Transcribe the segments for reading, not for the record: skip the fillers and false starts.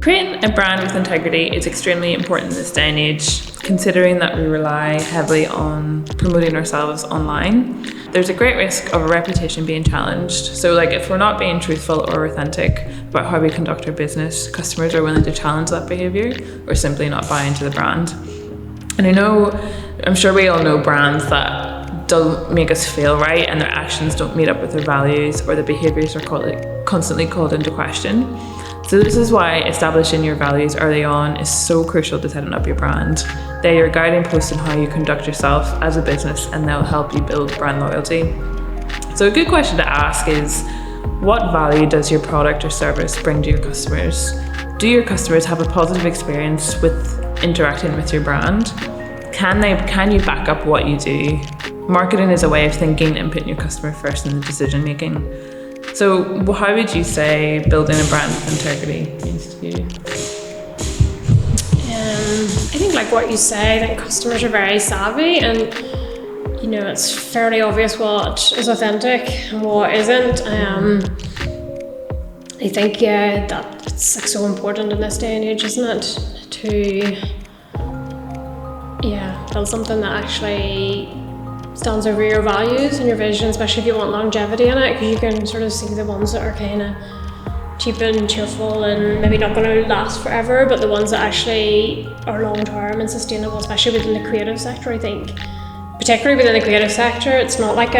Creating a brand with integrity is extremely important in this day and age, considering that we rely heavily on promoting ourselves online. There's a great risk of a reputation being challenged. So like if we're not being truthful or authentic about how we conduct our business, customers are willing to challenge that behavior or simply not buy into the brand. And I'm sure we all know brands that don't make us feel right and their actions don't meet up with their values, or the behaviors are constantly called into question. So this is why establishing your values early on is so crucial to setting up your brand. They're your guiding post in how you conduct yourself as a business, and they'll help you build brand loyalty. So a good question to ask is, what value does your product or service bring to your customers? Do your customers have a positive experience with interacting with your brand? Can you back up what you do? Marketing is a way of thinking and putting your customer first in the decision making. So how would you say building a brand with integrity means to you? I think like what you say, I think customers are very savvy, and it's fairly obvious what is authentic and what isn't. I think that it's like so important in this day and age, isn't it, to build something that actually stands over your values and your vision, especially if you want longevity in it, because you can sort of see the ones that are kind of cheap and cheerful and maybe not going to last forever, but the ones that actually are long-term and sustainable, especially within the creative sector. I think particularly within the creative sector, it's not like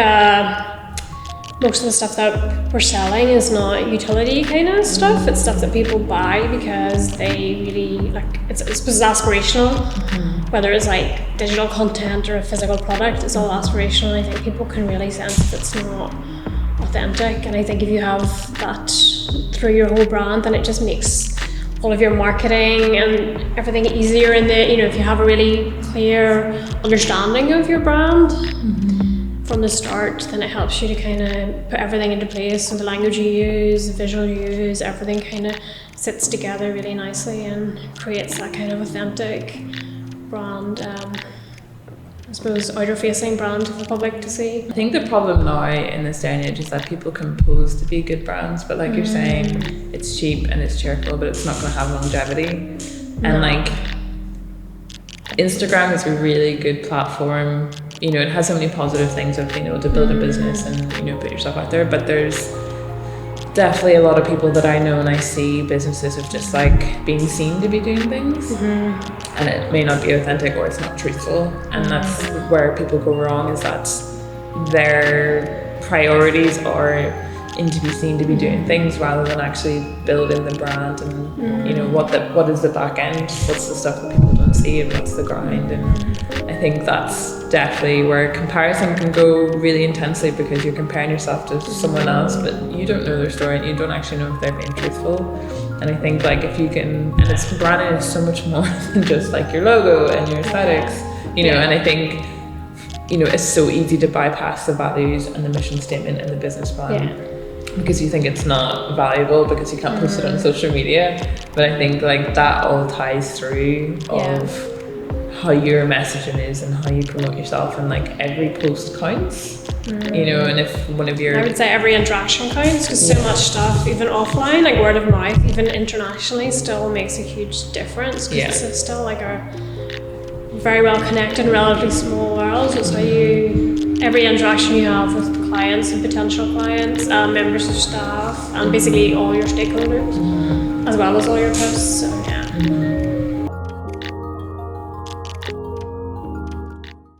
most of the stuff that we're selling is not utility kind of stuff. It's stuff that people buy because they really like. It's aspirational. Whether it's like digital content or a physical product, it's all aspirational. I think people can really sense if it's not authentic, and I think if you have that through your whole brand, then it just makes all of your marketing and everything easier. And if you have a really clear understanding of your brand from the start, then it helps you to kind of put everything into place. And the language you use, the visual you use, everything kind of sits together really nicely and creates that kind of authentic brand, I suppose, outer-facing brand to the public to see. I think the problem now in this day and age is that people can pose to be good brands, but like you're saying, it's cheap and it's cheerful, but it's not going to have longevity. And like Instagram is a really good platform. It has so many positive things of being able to build a business and put yourself out there, but there's definitely a lot of people that I know and I see businesses of just like being seen to be doing things, and it may not be authentic or it's not truthful, and that's where people go wrong, is that their priorities are in to be seen to be doing things rather than actually building the brand and what is the back end, what's the stuff that people don't see, and what's the grind. And I think that's definitely where comparison can go really intensely, because you're comparing yourself to someone else, but you don't know their story and you don't actually know if they're being truthful. And I think like if you can, and it's branding is so much more than just like your logo and your aesthetics, and I think it's so easy to bypass the values and the mission statement and the business plan. Because you think it's not valuable because you can't post it on social media. But I think like that all ties through of how your messaging is and how you promote yourself, and like every post counts, and if one of your... I would say every interaction counts, because so much stuff, even offline, like word of mouth, even internationally, still makes a huge difference, because it's still like a very well connected, relatively small world. So it's how every interaction you have with clients and potential clients, members of staff, and basically all your stakeholders, as well as all your posts. So